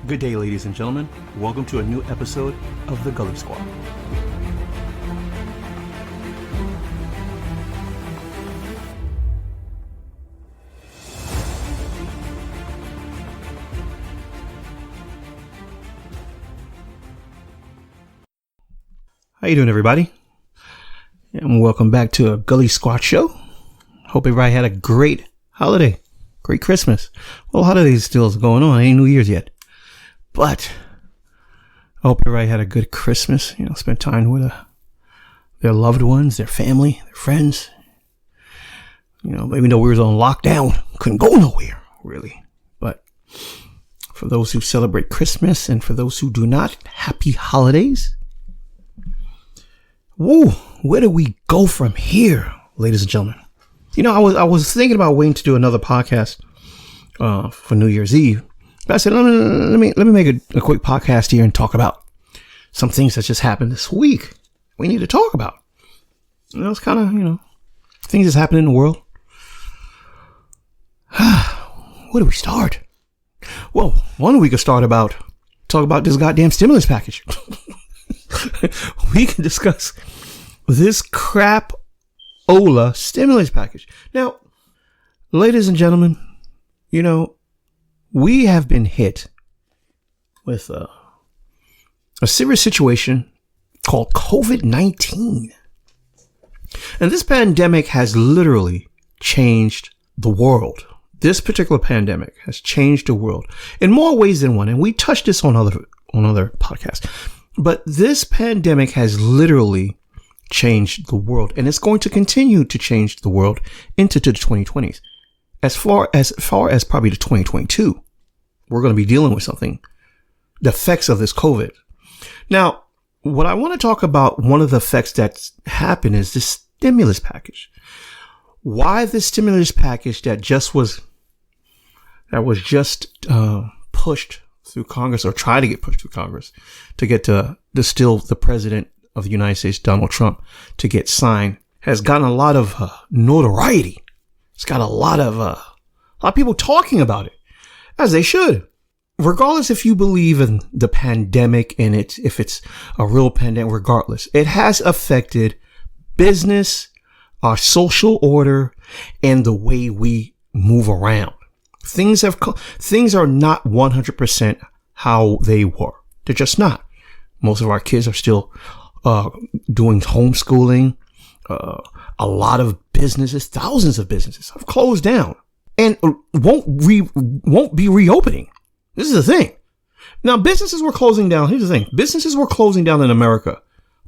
Good day, ladies and gentlemen. Welcome to a new episode of The Gully Squad. How you doing, everybody? And welcome back to a Gully Squad show. Hope everybody had a great holiday, great Christmas. Well, holidays still is going on. Ain't New Year's yet. But I hope everybody had a good Christmas, spent time with their loved ones, their family, their friends. Even though we was on lockdown, couldn't go nowhere, really. But for those who celebrate Christmas and for those who do not, happy holidays. Whoa, where do we go from here, ladies and gentlemen? I was thinking about waiting to do another podcast for New Year's Eve. But I said, let me make a quick podcast here and talk about some things that just happened this week. We need to talk about. It's kind of, things that's happening in the world. Where do we start? Well, one we could talk about this goddamn stimulus package. We can discuss this crap-ola stimulus package. Now, ladies and gentlemen, we have been hit with a serious situation called COVID-19. And this pandemic has literally changed the world. This particular pandemic has changed the world in more ways than one. And we touched this on other podcasts. But this pandemic has literally changed the world. And it's going to continue to change the world into the 2020s. As far as probably the 2022, we're going to be dealing with something, the effects of this COVID. Now, what I want to talk about, one of the effects that's happened is this stimulus package. Why this stimulus package that was just pushed through Congress, or tried to get pushed through Congress to get the president of the United States, Donald Trump, to get signed, has gotten a lot of notoriety. It's got a lot of people talking about it, as they should. Regardless if you believe in the pandemic and if it's a real pandemic, regardless, it has affected business, our social order, and the way we move around. Things are not 100% how they were. They're just not. Most of our kids are still doing homeschooling. A lot of businesses, thousands of businesses, have closed down and won't be reopening. This is the thing. Now, businesses were closing down. Here's the thing. Businesses were closing down in America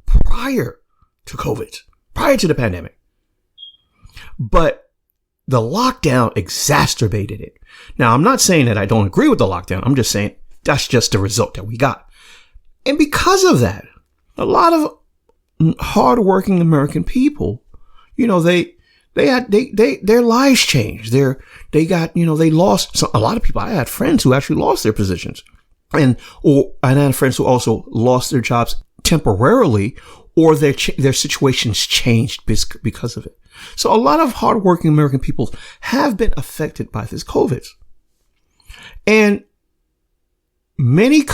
prior to COVID, prior to the pandemic. But the lockdown exacerbated it. Now, I'm not saying that I don't agree with the lockdown. I'm just saying that's just the result that we got. And because of that, a lot of hardworking American people, their lives changed. They lost. So a lot of people. I had friends who actually lost their positions, and I had friends who also lost their jobs temporarily, or their situations changed because of it. So a lot of hardworking American people have been affected by this COVID, and many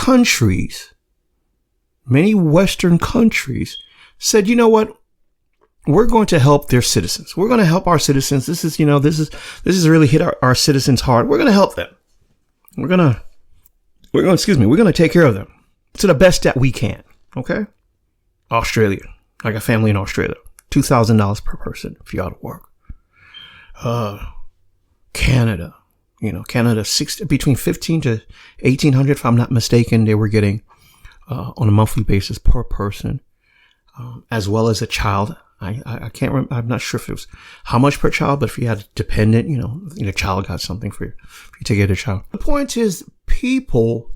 Western countries said, you know what? We're going to help their citizens. We're going to help our citizens. This is really hit our citizens hard. We're going to help them. We're going to take care of them to the best that we can. Okay. Australia. I got family in Australia. $2,000 per person if you're out of work. Canada, Canada, between 1,500 to 1,800, if I'm not mistaken, they were getting, on a monthly basis per person, as well as a child. I can't remember. I'm not sure if it was how much per child, but if you had a dependent, your child got something for you to get a child. The point is, people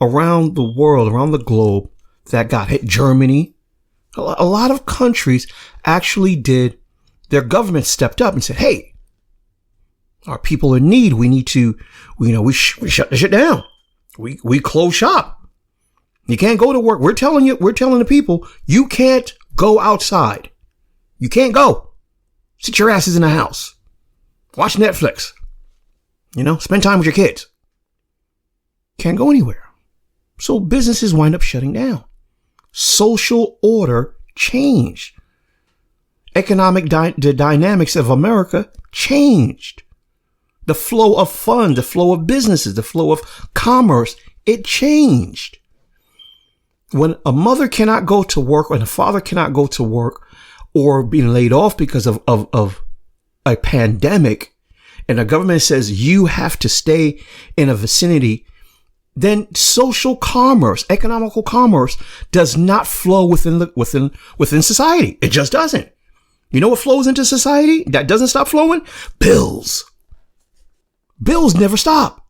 around the world, around the globe that got hit, Germany, a lot of countries actually did, their government stepped up and said, hey, our people in need. We need to, we shut the shit down. We close shop. You can't go to work. We're telling the people, you can't go outside. You can't go. Sit your asses in the house. Watch Netflix. Spend time with your kids. Can't go anywhere. So businesses wind up shutting down. Social order changed. The dynamics of America changed. The flow of funds, the flow of businesses, the flow of commerce, it changed. When a mother cannot go to work, when a father cannot go to work, or being laid off because of a pandemic, and the government says you have to stay in a vicinity, then social commerce, economical commerce does not flow within society. It just doesn't. You know what flows into society that doesn't stop flowing? Bills. Bills never stop.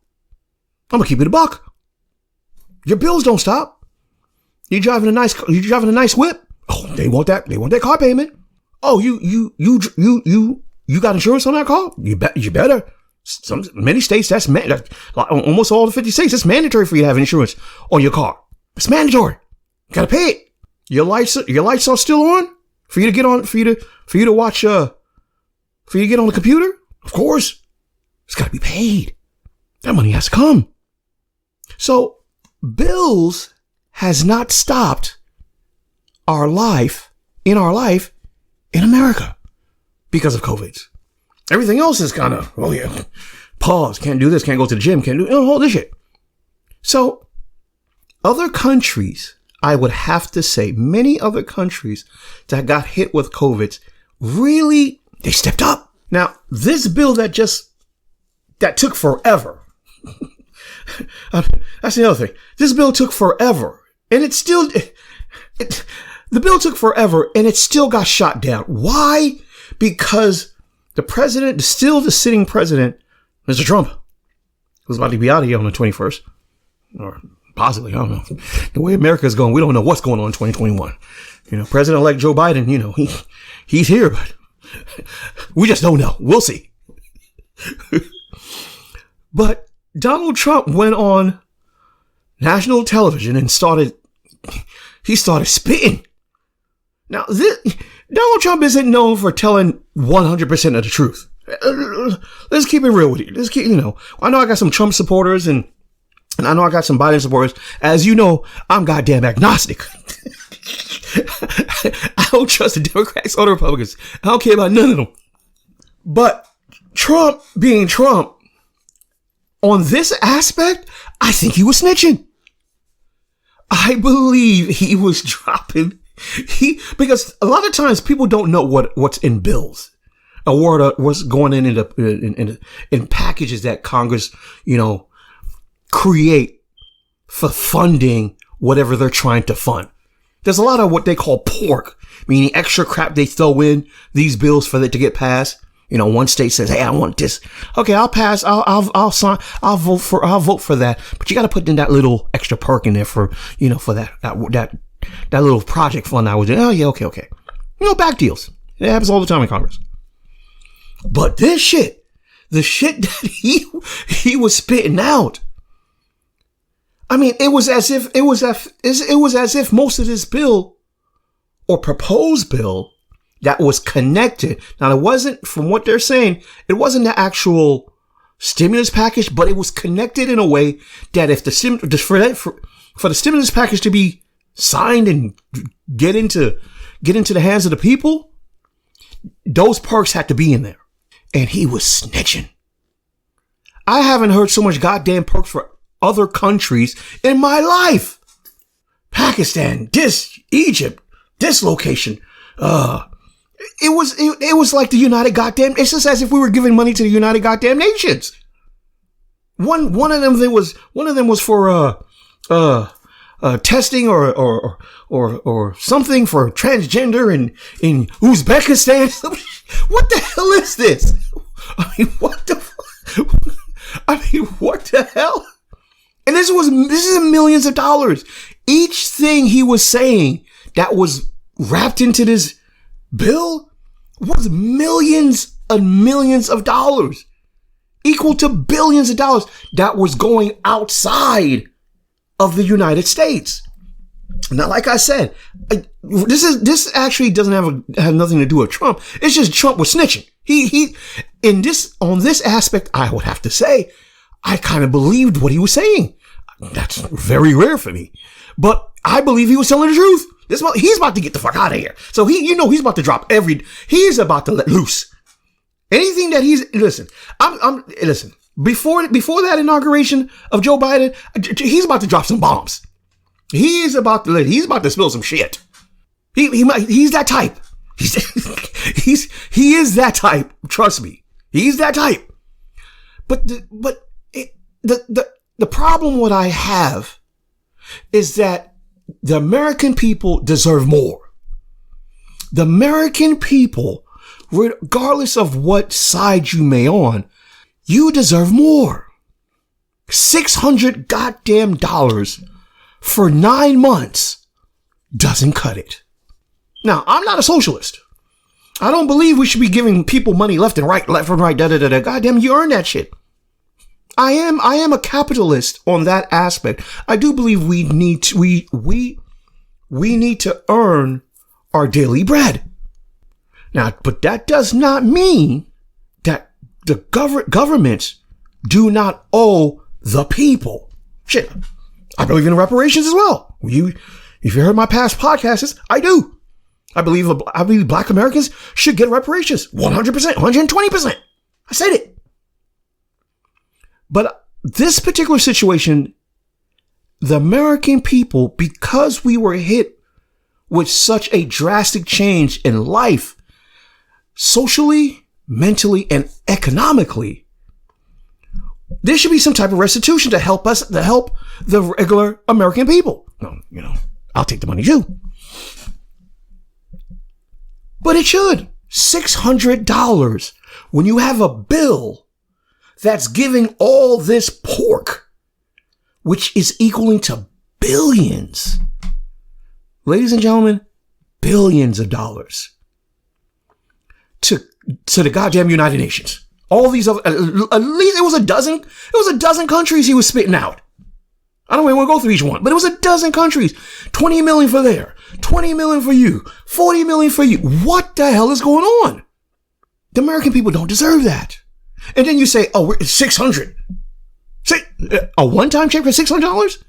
I'm gonna keep it a buck. Your bills don't stop. You driving a nice whip. Oh, they want that car payment. Oh, you got insurance on that car? You better. Many states, almost all the 50 states, it's mandatory for you to have insurance on your car. It's mandatory. You gotta pay it. Your lights are still on for you to get on, for you to watch, for you to get on the computer. Of course, it's gotta be paid. That money has to come. So bills has not stopped our life in America because of COVID. Everything else is kind of, oh yeah, pause, can't do this, can't go to the gym, can't do all this shit. So other countries, I would have to say, many other countries that got hit with COVID, really, they stepped up. Now, this bill that took forever. That's the other thing. This bill took forever, and the bill took forever, and it still got shot down. Why? Because the sitting president, Mr. Trump, who's about to be out of here on the 21st, or possibly, I don't know. The way America is going, we don't know what's going on in 2021. President-elect Joe Biden, he's here, but we just don't know. We'll see. But Donald Trump went on national television and started spitting. Now, Donald Trump isn't known for telling 100% of the truth. Let's keep it real with you. I know I got some Trump supporters and I know I got some Biden supporters. As you know, I'm goddamn agnostic. I don't trust the Democrats or the Republicans. I don't care about none of them. But Trump being Trump, on this aspect, I think he was snitching. I believe he was dropping. Because a lot of times people don't know what's in bills, or what's going in packages that Congress, create for funding whatever they're trying to fund. There's a lot of what they call pork, meaning extra crap they throw in these bills for it to get passed. One state says, "Hey, I want this." Okay, I'll pass. I'll sign. I'll vote for that. But you got to put in that little extra perk in there for that little project fund I was doing. Oh yeah, okay. Back deals. It happens all the time in Congress. But this shit, the shit that he was spitting out. I mean, it was as if most of this bill or proposed bill that was connected. Now, it wasn't, from what they're saying, it wasn't the actual stimulus package, but it was connected in a way that if for the stimulus package to be signed and get into the hands of the people, those perks had to be in there. And he was snitching. I haven't heard so much goddamn perks for other countries in my life. Pakistan, Egypt, this location. It was like the United Goddamn. It's just as if we were giving money to the United Goddamn Nations. One of them was for testing or something for transgender in Uzbekistan. What the hell is this? I mean, what the hell? And this is millions of dollars. Each thing he was saying that was wrapped into this bill was millions and millions of dollars, equal to billions of dollars that was going outside of the United States. Now, like I said, this actually doesn't have nothing to do with Trump. It's just Trump was snitching. On this aspect, I would have to say, I kind of believed what he was saying. That's very rare for me. But I believe he was telling the truth. He's about to get the fuck out of here. So he's about to drop he's about to let loose. Anything that listen, listen, before that inauguration of Joe Biden, he's about to drop some bombs. He's about to spill some shit. He's that type. He is that type. Trust me. He's that type. But the problem what I have is that the American people deserve more. The American people, regardless of what side you may on, you deserve more. $600 goddamn dollars for 9 months doesn't cut it. Now, I'm not a socialist. I don't believe we should be giving people money left and right, da-da-da-da. Goddamn, you earn that shit. I am a capitalist on that aspect. I do believe we need to earn our daily bread. Now, but that does not mean that the governments do not owe the people. Shit. I believe in reparations as well. If you heard my past podcasts, I do. I believe black Americans should get reparations. 100%, 120%. I said it. But this particular situation, the American people, because we were hit with such a drastic change in life, socially, mentally, and economically, there should be some type of restitution to help the regular American people. No, I'll take the money too. But it should. $600 when you have a bill that's giving all this pork, which is equaling to billions. Ladies and gentlemen, billions of dollars to the goddamn United Nations. All these other, at least it was a dozen countries he was spitting out. I don't even want to go through each one, but it was a dozen countries. 20 million for there, 20 million for you, 40 million for you. What the hell is going on? The American people don't deserve that. And then you say, oh, it's 600. A one-time check for $600?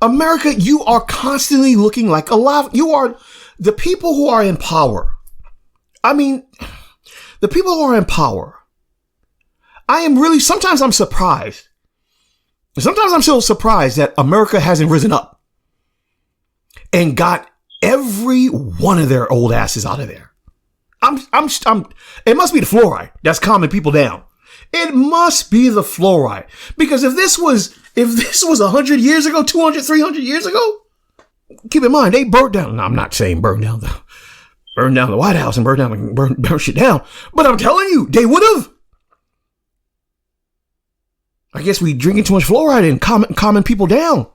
America, you are constantly looking like you are the people who are in power. I mean, the people who are in power. Sometimes I'm surprised. Sometimes I'm so surprised that America hasn't risen up and got every one of their old asses out of there. It must be the fluoride that's calming people down. It must be the fluoride. Because if this was 100 years ago, 200, 300 years ago, keep in mind, they burnt down. No, I'm not saying burn down the White House and burn shit down. But I'm telling you, they would have. I guess we drinking too much fluoride and calming people down.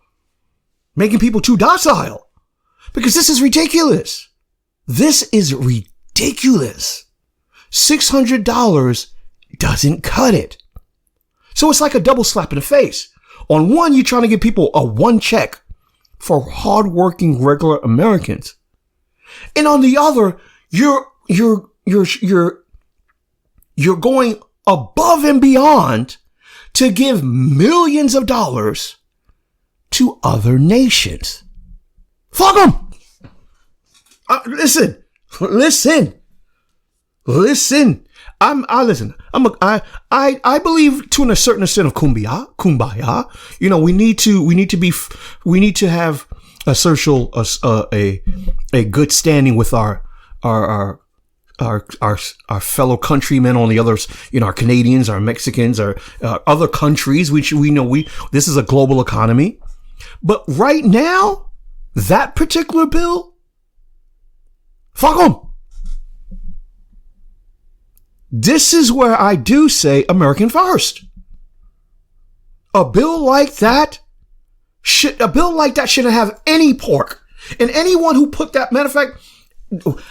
Making people too docile. Because this is ridiculous. This is ridiculous. $600 doesn't cut it. So it's like a double slap in the face. On one, you're trying to give people a one check for hardworking regular Americans. And on the other, you're going above and beyond to give millions of dollars to other nations. Fuck them. Listen. I believe to a certain extent of kumbaya. You know, we need to have a social, a good standing with our fellow countrymen on the others, you know, our Canadians, our Mexicans, our other countries, which we know this is a global economy. But right now, that particular bill, fuck them. This is where I do say American first. A bill like that shouldn't have any pork. And anyone who put that, matter of fact,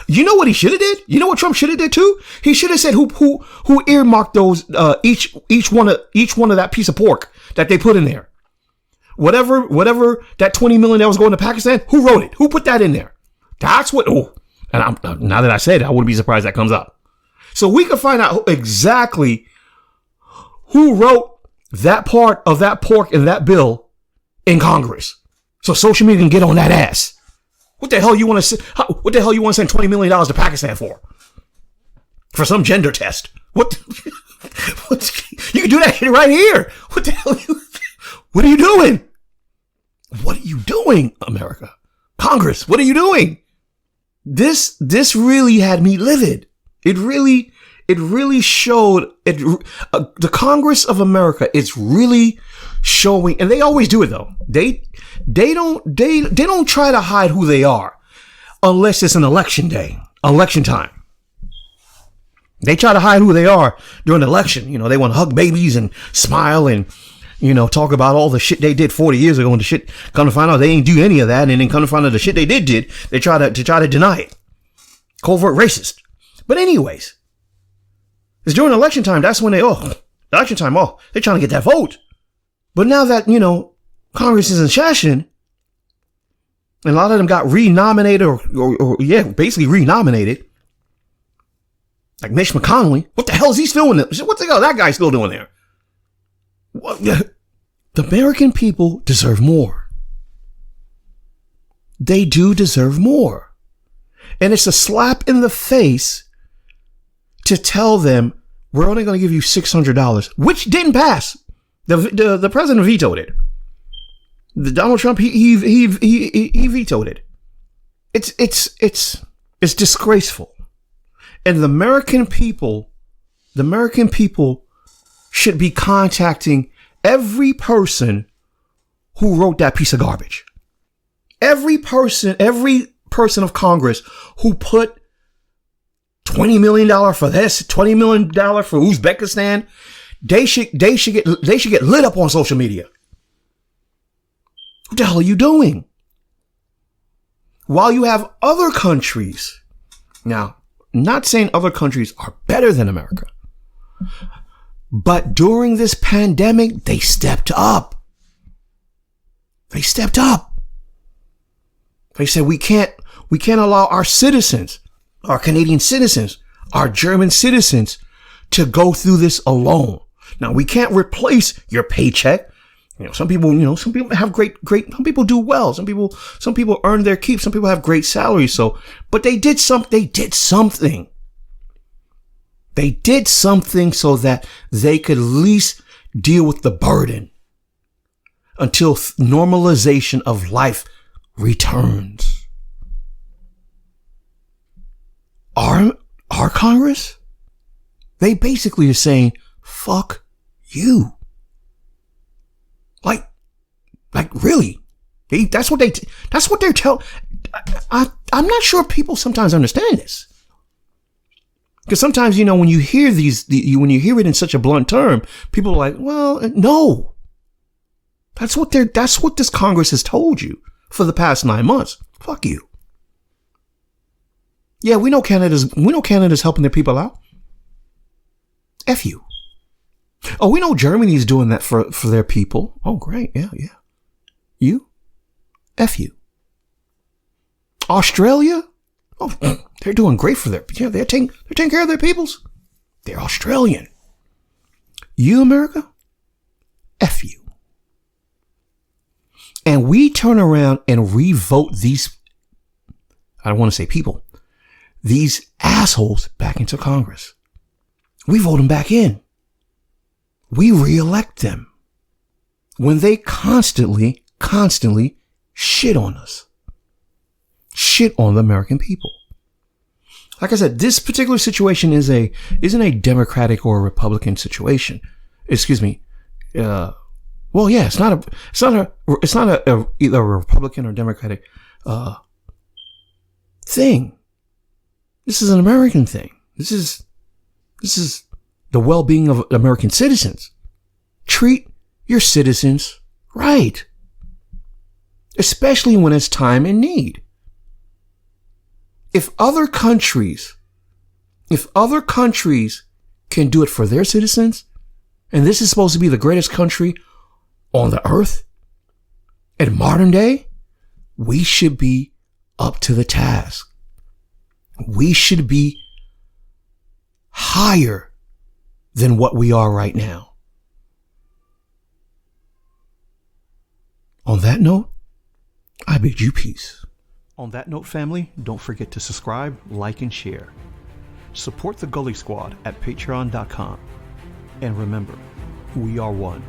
you know what he should have did? You know what Trump should have did too? He should have said who earmarked those each one of that piece of pork that they put in there. Whatever that 20 million that was going to Pakistan, who wrote it? Who put that in there? That's what. Oh, and now that I said it, I wouldn't be surprised that comes up. So we can find out exactly who wrote that part of that pork in that bill in Congress so social media can get on that ass. What the hell you want to? What the hell you want to send $20 million to Pakistan for some gender test? What? You can do that shit right here. What the hell? What are you doing? What are you doing, America? Congress, what are you doing? This really had me livid. It really showed it. The Congress of America is really showing, and they always do it though. They don't try to hide who they are unless it's an election day, election time. They try to hide who they are during the election. You know, they want to hug babies and smile and, you know, talk about all the shit they did 40 years ago, and the shit, come to find out they ain't do any of that, and then come to find out the shit they did, they try to deny it. Covert racist. But anyways, it's during election time. That's when election time, they're trying to get that vote. But now that, you know, Congress is in session, and a lot of them got renominated or basically renominated. Like Mitch McConnell. What the hell is he still doing? What the hell is that guy still doing there? The American people deserve more. They do deserve more. And it's a slap in the face to tell them we're only going to give you $600, which didn't pass. The president vetoed it. Donald Trump, he vetoed it. It's disgraceful. And the American people should be contacting every person who wrote that piece of garbage. Every person of Congress who put $20 million for this, $20 million for Uzbekistan, they should get lit up on social media. What the hell are you doing? While you have other countries, now, not saying other countries are better than America, but during this pandemic, they stepped up. They stepped up. They said, we can't allow our citizens, our Canadian citizens, our German citizens to go through this alone. Now, we can't replace your paycheck. You know, some people have great, some people do well. Some people earn their keep. Some people have great salaries. But they did something. They did something so that they could at least deal with the burden until normalization of life returns. Our Congress, they basically are saying, fuck you. Like really, that's what they're telling. I'm not sure people sometimes understand this. Because sometimes, you know, when you hear when you hear it in such a blunt term, people are like, well, no. That's what this Congress has told you for the past 9 months. Fuck you. Yeah, we know Canada's helping their people out. F you. Oh, we know Germany's doing that for their people. Oh, great. Yeah. You? F you. Australia? Oh, they're doing great for they're taking care of their peoples. They're Australian. You, America? F you. And we turn around and revote these, I don't want to say people, these assholes back into Congress. We vote them back in. We re-elect them when they constantly shit on us. Shit on the American people. Like I said, this particular situation isn't a Democratic or a Republican situation. Excuse me. Well, yeah, it's not either a Republican or Democratic thing. This is an American thing. This is the well-being of American citizens. Treat your citizens right, especially when it's time and need. If other countries can do it for their citizens, and this is supposed to be the greatest country on the earth in modern day, we should be up to the task. We should be higher than what we are right now. On that note, I bid you peace. On that note, family, don't forget to subscribe, like, and share. Support the Gully Squad at patreon.com. And remember, we are one.